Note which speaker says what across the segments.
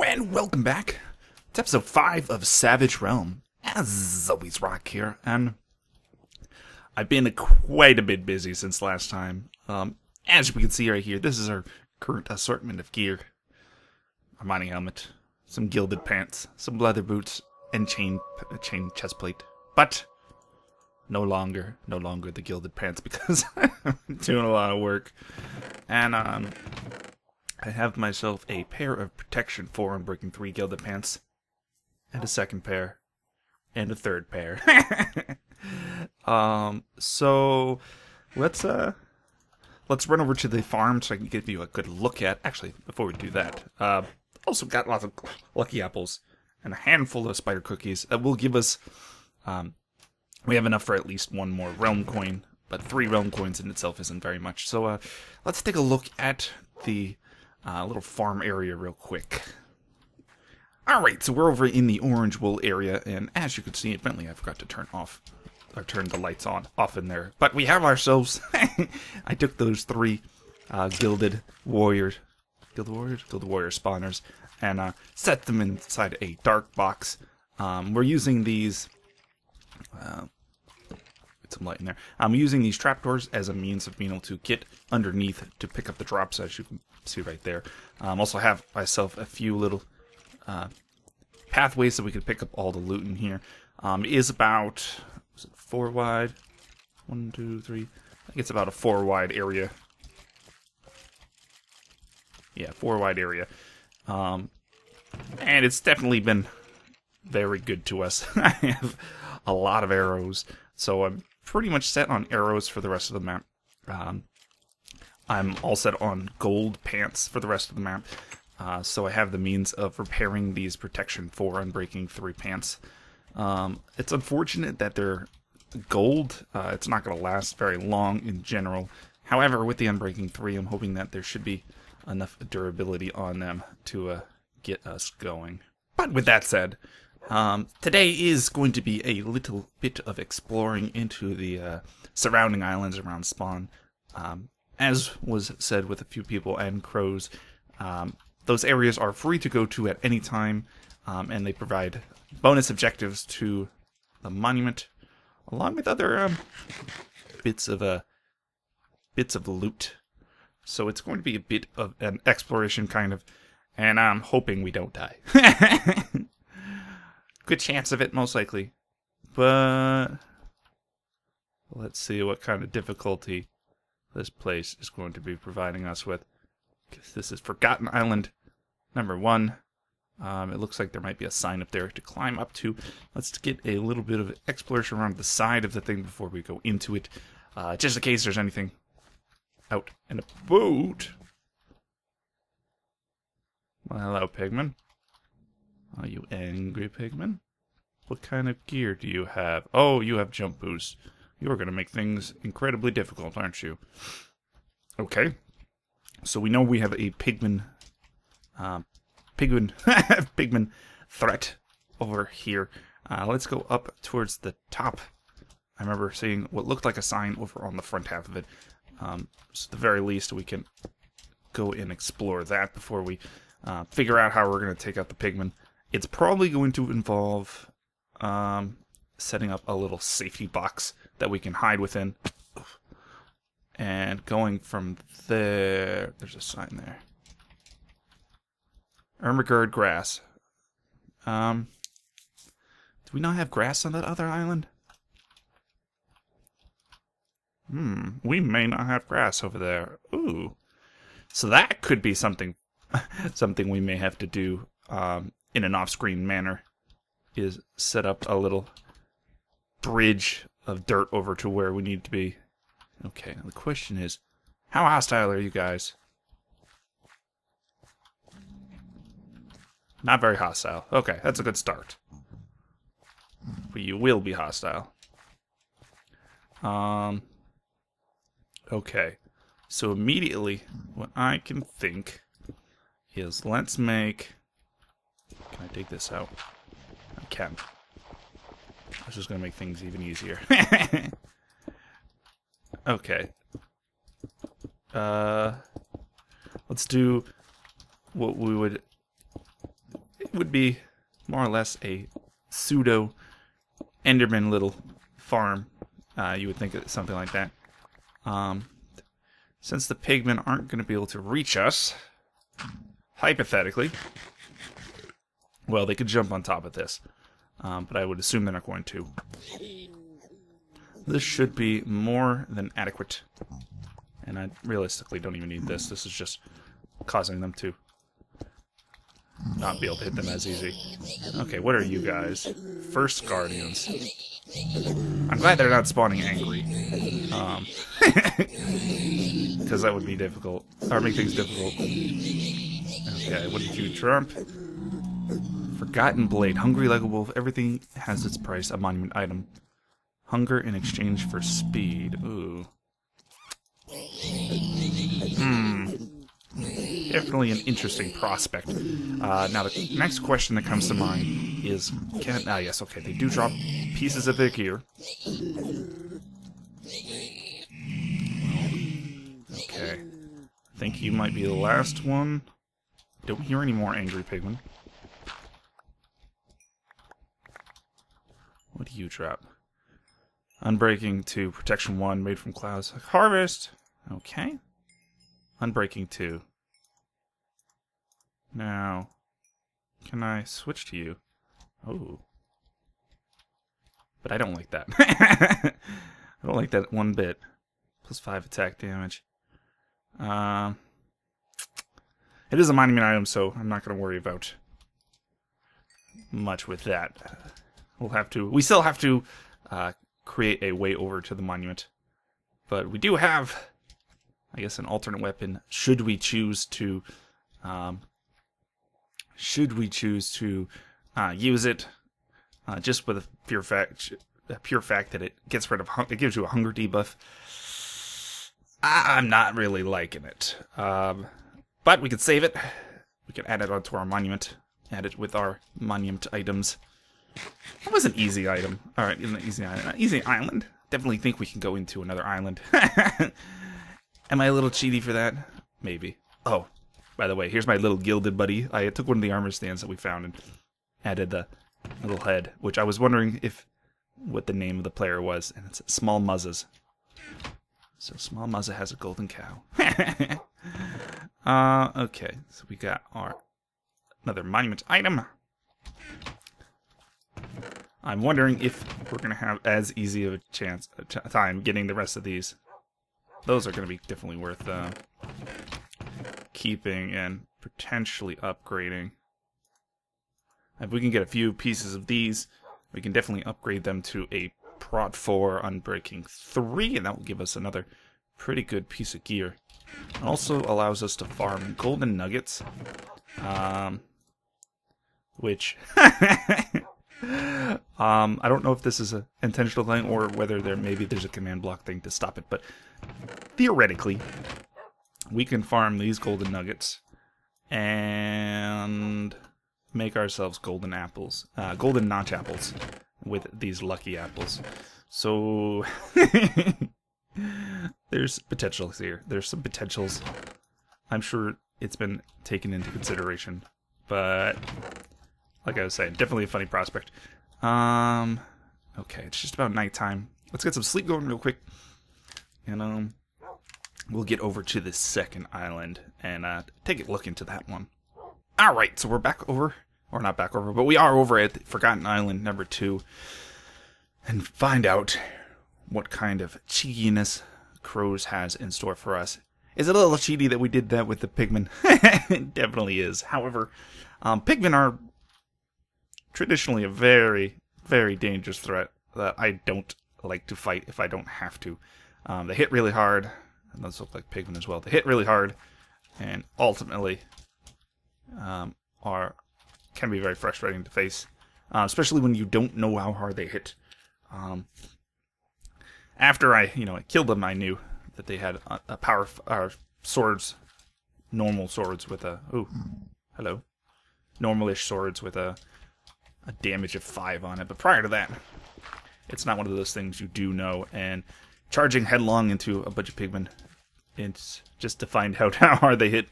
Speaker 1: and welcome back to episode 5 of Savage Realm. As always, Rock here, and I've been quite a bit busy since last time. As we can see right here, this is our current assortment of gear. A mining helmet, some gilded pants, some leather boots, and chain chest plate. But no longer the gilded pants because I'm doing a lot of work. And I have myself a pair of protection 4 Unbreaking 3 gilded pants, and a second pair, and a third pair. So let's run over to the farm so I can give you a good look at. Actually, before we do that, also got lots of lucky apples and a handful of spider cookies that will give us. We have enough for at least one more realm coin, but 3 realm coins in itself isn't very much. So let's take a look at the little farm area real quick. Alright, so we're over in the orange wool area, and as you can see, evidently I forgot to turn the lights off in there. But we have ourselves, I took those 3 gilded warrior spawners and set them inside a dark box. We're using these, get some light in there. I'm using these trapdoors as a means of being able to get underneath to pick up the drops, as you can see right there. Also have myself a few little pathways so we can pick up all the loot in here. It is about 4 wide. 1, 2, 3. I think it's about a 4 wide area. Yeah, 4 wide area. And it's definitely been very good to us. I have a lot of arrows, so I'm pretty much set on arrows for the rest of the map. I'm all set on gold pants for the rest of the map. So I have the means of repairing these protection 4 Unbreaking 3 pants. It's unfortunate that they're gold. It's not going to last very long in general. However, with the Unbreaking 3, I'm hoping that there should be enough durability on them to get us going. But with that said, today is going to be a little bit of exploring into the surrounding islands around spawn. As was said with a few people and crows, those areas are free to go to at any time, and they provide bonus objectives to the monument, along with other bits of loot. So it's going to be a bit of an exploration kind of, and I'm hoping we don't die. Good chance of it, most likely. But let's see what kind of difficulty this place is going to be providing us with. This is Forgotten Island number 1. It looks like there might be a sign up there to climb up to. Let's get a little bit of exploration around the side of the thing before we go into it, just in case there's anything out and about. Well, hello, pigman. Are you angry, pigman? What kind of gear do you have? Oh, you have jump boost. You're going to make things incredibly difficult, aren't you? Okay. So we know we have a pigman threat over here. Let's go up towards the top. I remember seeing what looked like a sign over on the front half of it. So at the very least, we can go and explore that before we figure out how we're going to take out the pigman. It's probably going to involve setting up a little safety box that we can hide within. And going from there, there's a sign there. Ermagerd grass. Do we not have grass on that other island? We may not have grass over there. Ooh. So that could be something we may have to do in an off-screen manner, is set up a little bridge of dirt over to where we need to be. Okay, now the question is, how hostile are you guys? Not very hostile. Okay, that's a good start. But you will be hostile. Okay. So immediately, what I can think is, let's make... Can I dig this out? I can. This is going to make things even easier. Okay. Let's do what we would would be more or less a pseudo Enderman little farm. You would think of something like that. Since the pigmen aren't going to be able to reach us, hypothetically, well, they could jump on top of this, but I would assume they're not going to. This should be more than adequate, and I realistically don't even need this. This is just causing them to not be able to hit them as easy. Okay, what are you guys? First Guardians. I'm glad they're not spawning angry. Because that would be difficult. Or make things difficult. Okay, what did you trump? Forgotten Blade. Hungry like a wolf. Everything has its price. A monument item. Hunger in exchange for speed. Ooh. Definitely an interesting prospect. Now, the next question that comes to mind is... yes, okay, they do drop pieces of their gear. Okay. I think you might be the last one. Don't hear any more angry pigmen. What do you drop? Unbreaking 2, Protection 1, made from clouds. Harvest! Okay. Unbreaking 2. Now, can I switch to you? Oh. But I don't like that. I don't like that one bit. Plus 5 attack damage. It is a monument item, so I'm not going to worry about much with that. We still have to create a way over to the monument. But we do have, I guess, an alternate weapon should we choose to use it, just with a pure fact that it gets rid of it gives you a hunger debuff. I'm not really liking it, but we could save it. We can add it onto our monument. Add it with our monument items. That was an easy item. All right, an easy island. Definitely think we can go into another island. Am I a little cheaty for that? Maybe. Oh. By the way, here's my little gilded buddy. I took one of the armor stands that we found and added the little head, which I was wondering what the name of the player was, and it's Small Muzzas. So Small Muzza has a golden cow. Okay, so we got another monument item. I'm wondering if we're going to have as easy of a time getting the rest of these. Those are going to be definitely worth keeping and potentially upgrading. If we can get a few pieces of these, we can definitely upgrade them to a Prot 4 Unbreaking 3, and that will give us another pretty good piece of gear. It also allows us to farm golden nuggets, which I don't know if this is an intentional thing or whether maybe there's a command block thing to stop it, but theoretically, we can farm these golden nuggets and make ourselves golden apples, golden notch apples with these lucky apples. So there's potentials here. There's some potentials. I'm sure it's been taken into consideration, but like I was saying, definitely a funny prospect. Okay, it's just about nighttime. Let's get some sleep going real quick, and we'll get over to the second island and take a look into that one. Alright, so we're back over, or not back over, but we are over at Forgotten Island number 2, and find out what kind of cheekiness Crows has in store for us. Is it a little cheaty that we did that with the pigmen? It definitely is. However, pigmen are traditionally a very, very dangerous threat that I don't like to fight if I don't have to. They hit really hard, and those look like pigmen as well. They hit really hard, and ultimately can be very frustrating to face, especially when you don't know how hard they hit. After I killed them, I knew that they had a power swords, normal swords with a normalish swords with a damage of 5 on it. But prior to that, it's not one of those things you do know. And charging headlong into a bunch of pigmen, it's just to find out how hard they hit,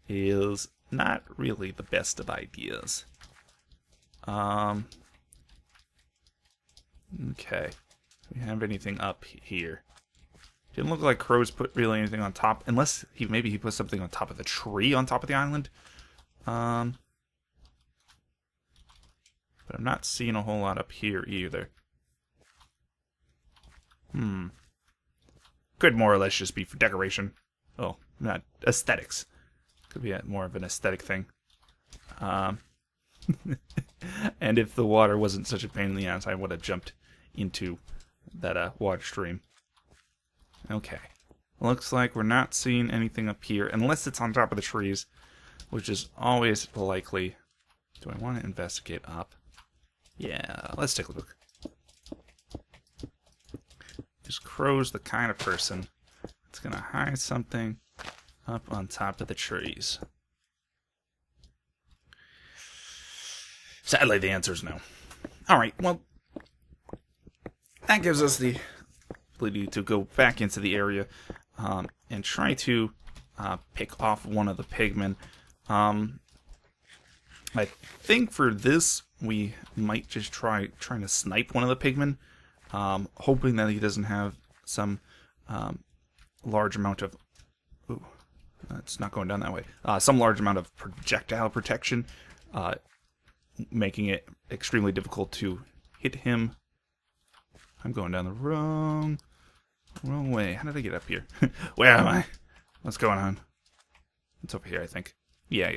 Speaker 1: is not really the best of ideas. Okay. Do we have anything up here? Didn't look like crows put really anything on top, unless maybe he put something on top of the tree on top of the island. But I'm not seeing a whole lot up here either. Could more or less just be for decoration. Oh, not aesthetics. Could be more of an aesthetic thing. And if the water wasn't such a pain in the ass, I would have jumped into that water stream. Okay. Looks like we're not seeing anything up here, unless it's on top of the trees, which is always likely. Do I want to investigate up? Yeah, let's take a look. Is Crow's the kind of person that's going to hide something up on top of the trees? Sadly, the answer is no. Alright, well, that gives us the ability to go back into the area and try to pick off one of the pigmen. I think for this, we might just trying to snipe one of the pigmen, hoping that he doesn't have some large amount of... Ooh, it's not going down that way. Some large amount of projectile protection, making it extremely difficult to hit him. I'm going down the wrong way. How did I get up here? Where am I? What's going on? It's over here, I think. Yeah.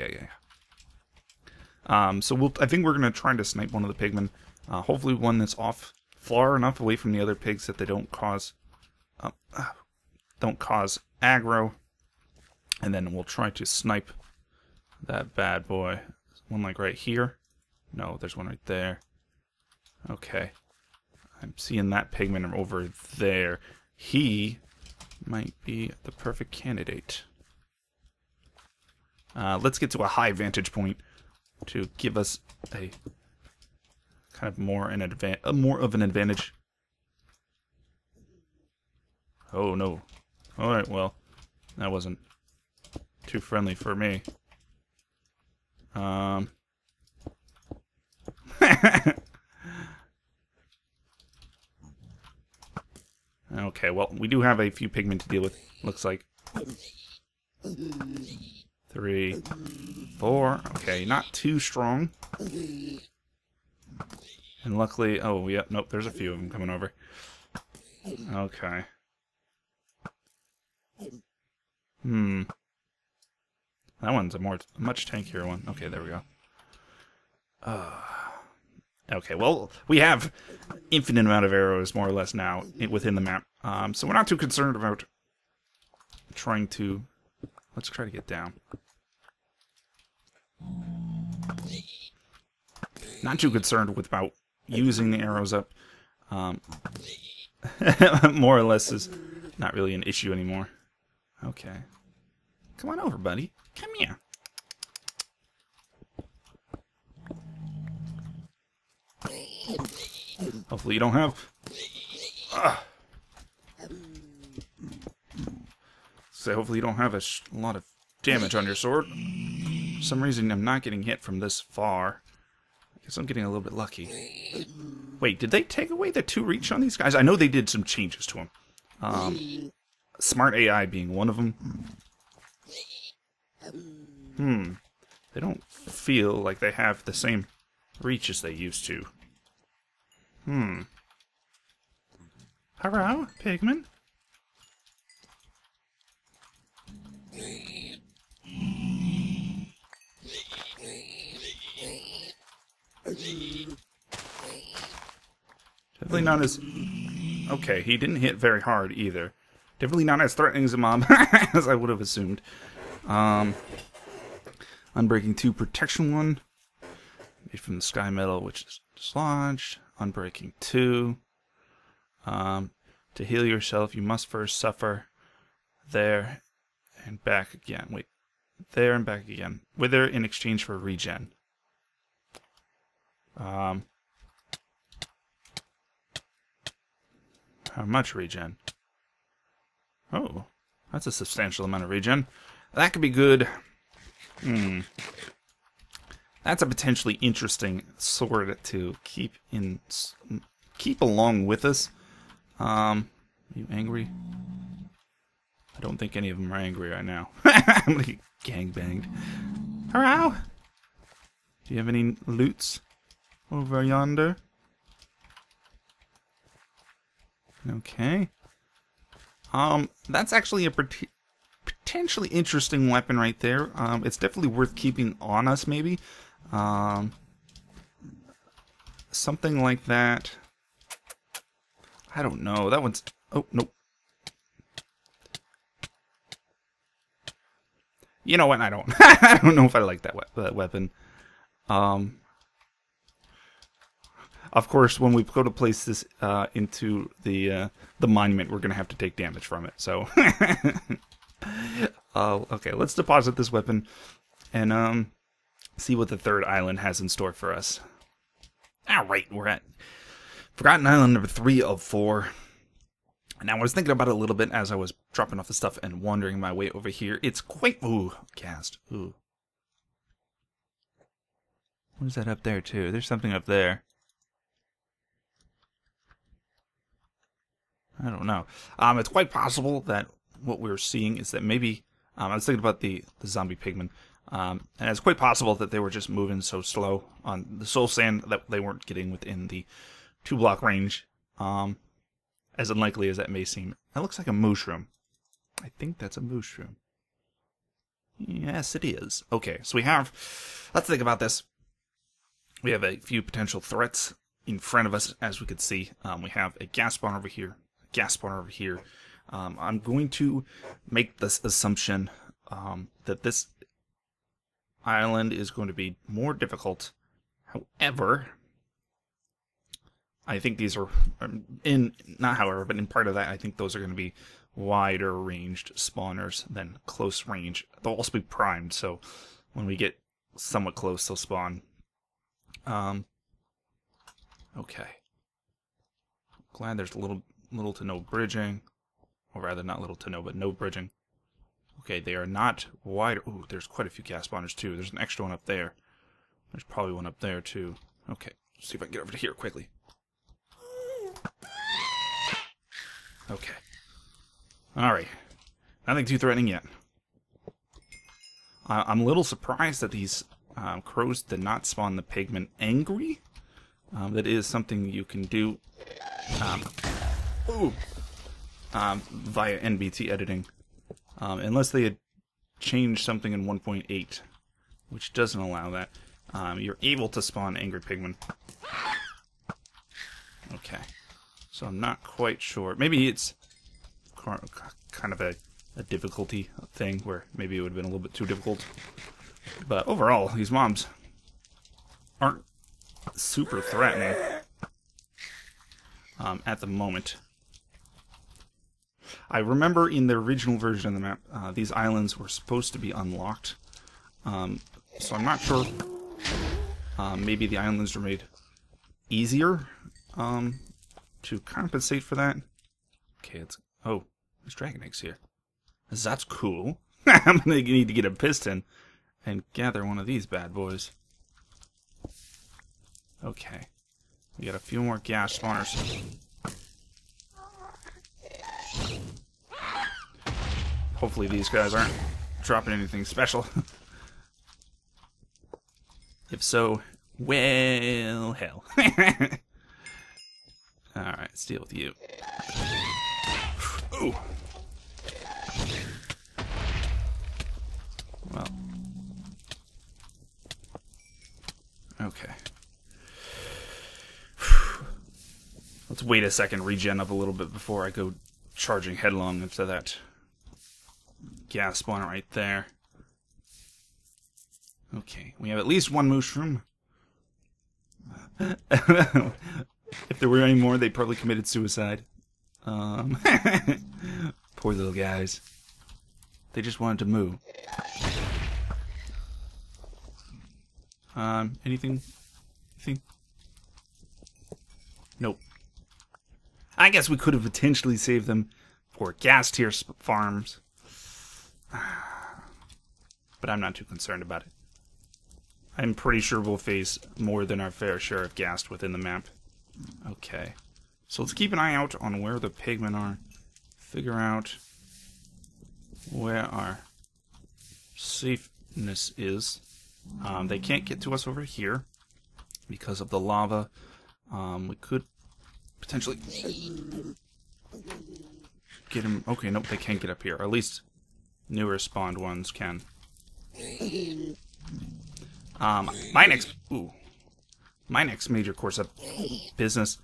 Speaker 1: So I think we're gonna try to snipe one of the pigmen. Hopefully one that's off far enough away from the other pigs that they don't cause aggro. And then we'll try to snipe that bad boy. One like right here. No, there's one right there. Okay. I'm seeing that pigman over there. He might be the perfect candidate. Let's get to a high vantage point to give us a kind of more of an advantage. Oh no. Alright, well, that wasn't too friendly for me. Okay, well, we do have a few pigmen to deal with, looks like. 3, 4. Okay, not too strong. And luckily... Oh, yeah, nope, there's a few of them coming over. Okay. That one's a much tankier one. Okay, there we go. Okay, well, we have infinite amount of arrows, more or less, now within the map. So we're not too concerned about trying to... Let's try to get down. Not too concerned about using the arrows up. More or less is not really an issue anymore. Okay. Come on over, buddy. Come here. Hopefully you don't have... So hopefully you don't have a lot of damage on your sword. For some reason I'm not getting hit from this far. I guess I'm getting a little bit lucky. Wait, did they take away the 2 reach on these guys? I know they did some changes to them. Smart AI being one of them. They don't feel like they have the same reach as they used to. Hello, pigman? Definitely not as... Okay, he didn't hit very hard either. Definitely not as threatening as a mob as I would have assumed. Unbreaking 2, Protection 1. Made from the Sky Metal, which is dislodged. Unbreaking 2. To heal yourself, you must first suffer there and back again. Wait, there and back again. Wither in exchange for regen. How much regen? Oh, that's a substantial amount of regen. That could be good. That that's a potentially interesting sword to keep along with us. Are you angry? I don't think any of them are angry right now. I'm gonna get gangbanged. Hello? Do you have any loots over yonder? Okay. That's actually a potentially interesting weapon right there. It's definitely worth keeping on us, maybe. Something like that. I don't know. That one's... Oh, nope. You know what? I don't. I don't know if I like that weapon. Of course, when we go to place this into the monument, we're gonna have to take damage from it. So, okay, let's deposit this weapon and see what the third island has in store for us. All right, we're at Forgotten Island number 3 of 4. Now, I was thinking about it a little bit as I was dropping off the stuff and wandering my way over here. It's quite... Ooh, cast. Ooh. What is that up there, too? There's something up there. I don't know. It's quite possible that what we're seeing is that maybe... I was thinking about the zombie pigmen. And it's quite possible that they were just moving so slow on the soul sand that they weren't getting within the 2-block range. As unlikely as that may seem. That looks like a mushroom. I think that's a mushroom. Yes, it is. Okay, so we have... Let's think about this. We have a few potential threats in front of us, as we could see. We have a gas spawn over here. A gas spawn over here. I'm going to make this assumption that this island is going to be more difficult. However... I think these are, not however, but in part of that, I think those are going to be wider ranged spawners than close range. They'll also be primed, so when we get somewhat close, they'll spawn. Okay. Glad there's little to no bridging. Or rather, not little to no, but no bridging. Okay, they are not wider. Ooh, there's quite a few gas spawners, too. There's an extra one up there. There's probably one up there, too. Okay, let's see if I can get over to here quickly. Okay. Alright. Nothing too threatening yet. I'm a little surprised that these crows did not spawn the pigmen angry. That is something you can do via NBT editing. Unless they had changed something in 1.8, which doesn't allow that. You're able to spawn angry pigmen. Okay. So I'm not quite sure. Maybe it's kind of a difficulty thing where maybe it would have been a little bit too difficult. But overall, these mobs aren't super threatening at the moment. I remember in the original version of the map, these islands were supposed to be unlocked. So I'm not sure. Maybe the islands were made easier to compensate for that. Okay, oh, there's dragon eggs here. That's cool. I'm gonna need to get a piston and gather one of these bad boys. Okay, we got a few more gas spawners. Hopefully these guys aren't dropping anything special. If so, well, hell. Alright, let's deal with you. Ooh. Well. Okay. Let's wait a second, regen up a little bit before I go charging headlong into that gas spawner right there. Okay, we have at least one mushroom. If there were any more, they probably committed suicide. Poor little guys. They just wanted to moo. Anything? Nope. I guess we could have potentially saved them for gas tier farms. But I'm not too concerned about it. I'm pretty sure we'll face more than our fair share of ghast within the map. Okay. So let's keep an eye out on where the pigmen are. Figure out where our safeness is. They can't get to us over here because of the lava. We could potentially get him. Okay, nope, they can't get up here. Or at least newer spawned ones can. My next major course of business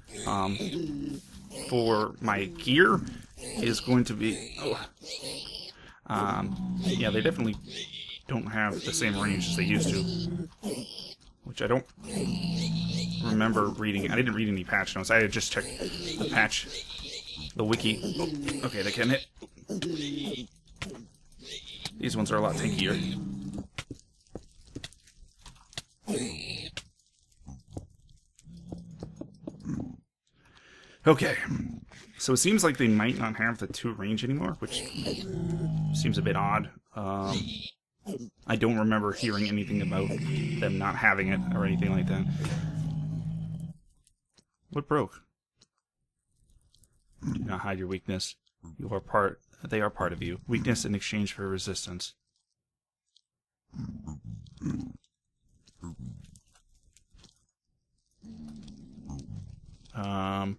Speaker 1: for my gear is going to be. Yeah, they definitely don't have the same range as they used to, which I don't remember reading. I didn't read any patch notes. I had just checked the patch, the wiki. Oh, okay, they can hit. These ones are a lot tankier. Okay, so it seems like they might not have the 2 range anymore, which seems a bit odd. I don't remember hearing anything about them not having it or anything like that. What broke? Do not hide your weakness. You are part. They are part of you. Weakness in exchange for resistance. I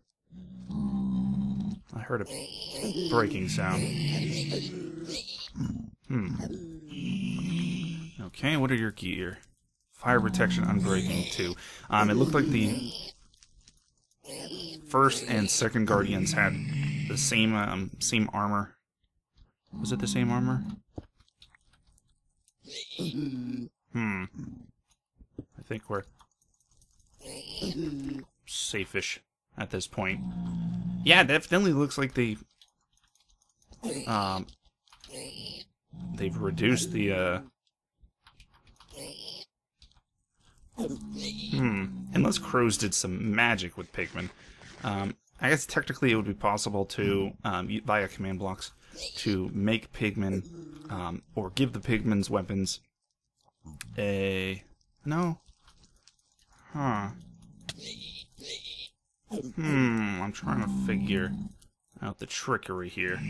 Speaker 1: heard a breaking sound. Okay, what are your gear? Fire protection, unbreaking 2. It looked like the first and second Guardians had the same same armor. Was it the same armor? I think we're safe-ish at this point. Yeah, definitely looks like they've reduced the unless crows did some magic with pigmen. I guess technically it would be possible to via command blocks to make pigmen or give the pigmen's weapons a I'm trying to figure out the trickery here.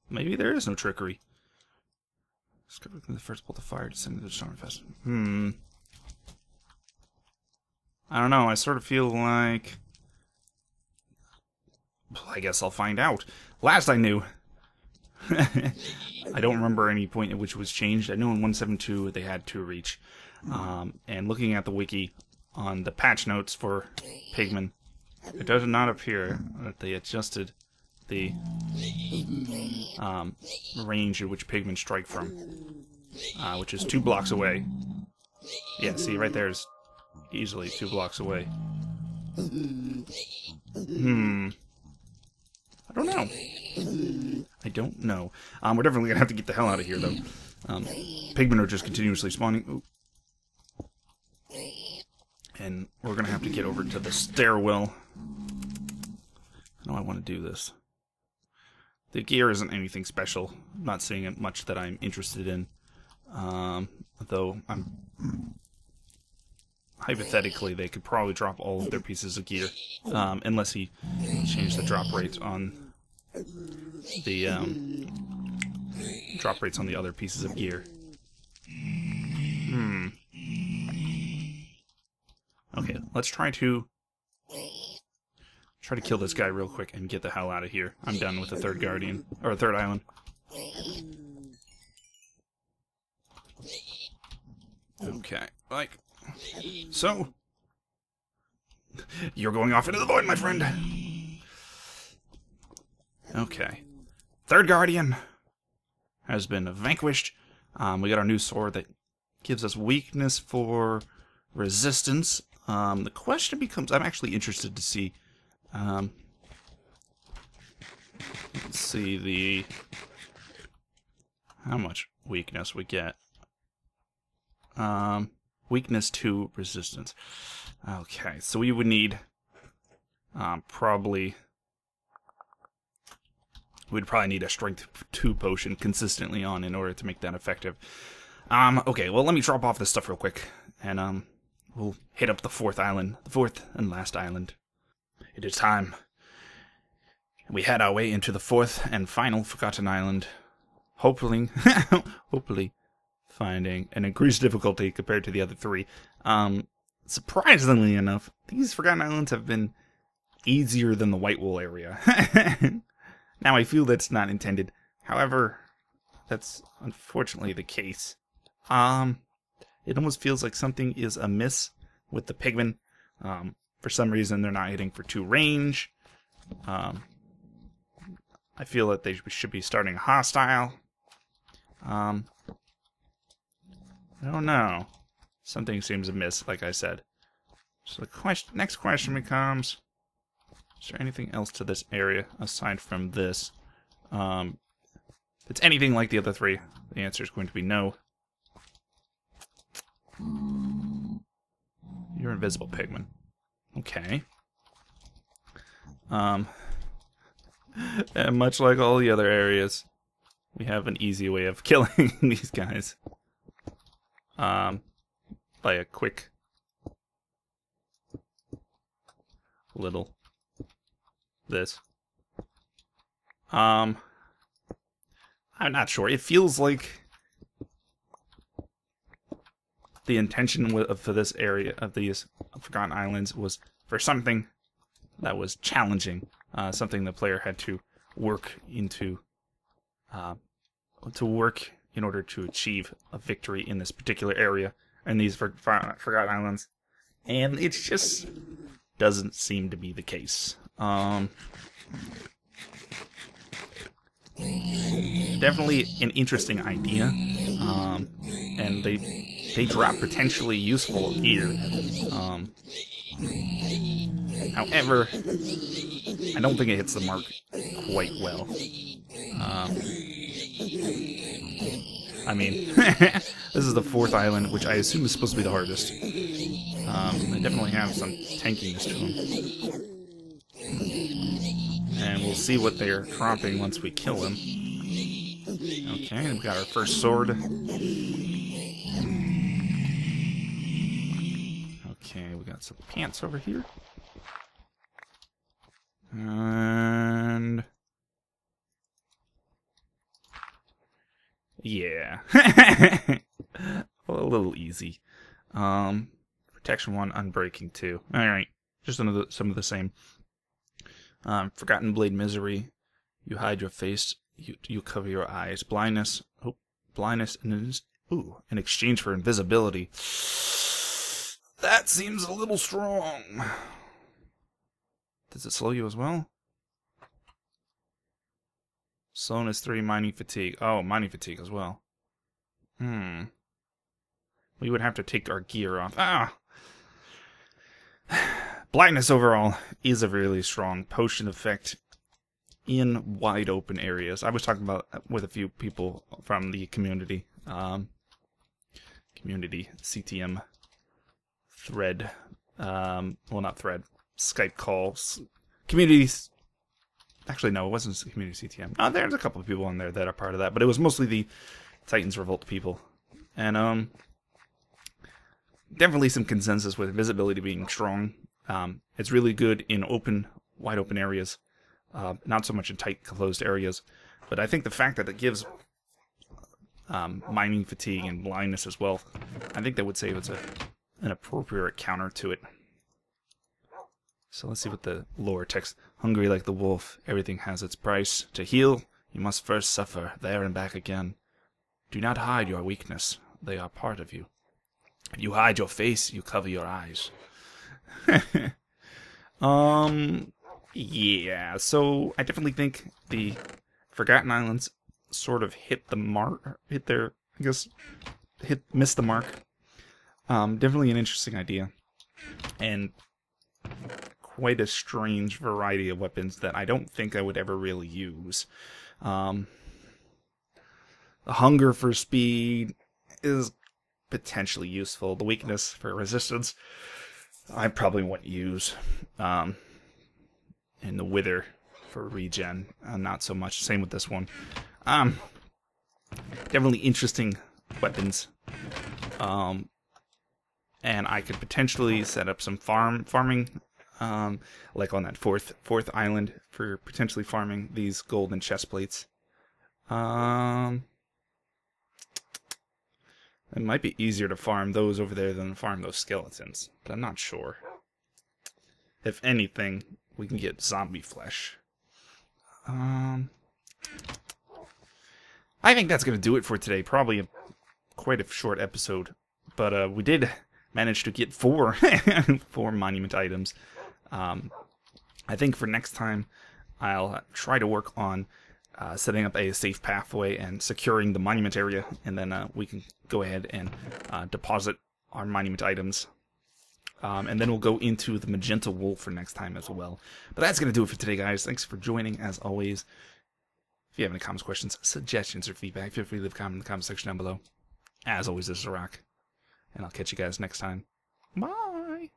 Speaker 1: Maybe there is no trickery. The first bolt of fire descended the storm fest. I don't know. I sort of feel like. I guess I'll find out. Last I knew. I don't remember any point at which it was changed. I know in 1.7.2 they had 2 reach. And looking at the wiki on the patch notes for pigmen, it does not appear that they adjusted the range at which pigmen strike from, which is 2 blocks away. Yeah, see, right there is easily 2 blocks away. I don't know. I don't know. We're definitely gonna have to get the hell out of here, though. Pigmen are just continuously spawning. Ooh. And we're gonna have to get over to the stairwell. I know I want to do this. The gear isn't anything special. I'm not seeing it much that I'm interested in. Though I'm hypothetically, they could probably drop all of their pieces of gear, unless he changed the drop rates on the other pieces of gear. Okay, let's try to kill this guy real quick and get the hell out of here. I'm done with the 3rd Guardian or 3rd island. Okay, like so. You're going off into the void, my friend. Okay, 3rd Guardian has been vanquished. We got our new sword that gives us weakness for resistance. The question becomes, I'm actually interested to see, let's see how much weakness we get. Weakness to resistance. Okay, so we would need, we'd probably need a strength 2 potion consistently on in order to make that effective. Okay, well, let me drop off this stuff real quick, and, we'll hit up the fourth island, the fourth and last island. It is time. We head our way into the fourth and final forgotten island, hopefully, hopefully finding an increased difficulty compared to the other three. Surprisingly enough, these forgotten islands have been easier than the White Wool area. Now, I feel that's not intended. However, that's unfortunately the case. It almost feels like something is amiss with the pigmen. For some reason, they're not hitting for 2 range. I feel that they should be starting hostile. I don't know. Something seems amiss, like I said. So the next question becomes, is there anything else to this area aside from this? If it's anything like the other 3, the answer is going to be no. You're invisible, pigman. Okay. And much like all the other areas, we have an easy way of killing these guys. By a quick little this. I'm not sure. It feels like the intention for this area of these Forgotten Islands was for something that was challenging, something the player had to work into, in order to achieve a victory in this particular area, in these Forgotten Islands, and it just doesn't seem to be the case. Definitely an interesting idea, and they drop potentially useful gear. However, I don't think it hits the mark quite well. I mean, this is the 4th island, which I assume is supposed to be the hardest. They definitely have some tankiness to them. And we'll see what they're dropping once we kill them. Okay, we got our first sword. Okay, we got some pants over here. And yeah. A little easy. Protection 1, unbreaking 2. Alright, just some of the same. Forgotten Blade Misery. You hide your face. You cover your eyes. Blindness. Oh, blindness. And in exchange for invisibility. That seems a little strong. Does it slow you as well? Slowness 3, mining fatigue. Oh, mining fatigue as well. We would have to take our gear off. Blindness overall is a really strong potion effect in wide open areas. I was talking about with a few people from the community. Community CTM thread. Well, not thread. Skype calls. Communities. Actually, no, it wasn't community CTM. There's a couple of people on there that are part of that, but it was mostly the Titans Revolt people. And definitely some consensus with visibility being strong. It's really good in wide open areas, not so much in tight, closed areas. But I think the fact that it gives mining fatigue and blindness as well, I think that would say it's an appropriate counter to it. So let's see what the lore text. Hungry like the wolf, everything has its price. To heal, you must first suffer, there and back again. Do not hide your weakness, they are part of you. If you hide your face, you cover your eyes. Yeah, so I definitely think the Forgotten Islands sort of missed the mark. Definitely an interesting idea. And quite a strange variety of weapons that I don't think I would ever really use. The hunger for speed is potentially useful. The weakness for resistance, I probably wouldn't use. And the wither for regen, not so much. Same with this one. Definitely interesting weapons. And I could potentially set up some farming, like on that fourth island for potentially farming these golden chest plates. It might be easier to farm those over there than farm those skeletons, but I'm not sure. If anything, we can get zombie flesh. I think that's going to do it for today. Probably quite a short episode. But we did manage to get 4 monument items. I think for next time, I'll try to work on setting up a safe pathway and securing the monument area. And then we can go ahead and deposit our monument items. And then we'll go into the magenta wool for next time as well. But that's going to do it for today, guys. Thanks for joining, as always. If you have any comments, questions, suggestions, or feedback, feel free to leave a comment in the comment section down below. As always, this is Rock, and I'll catch you guys next time. Bye!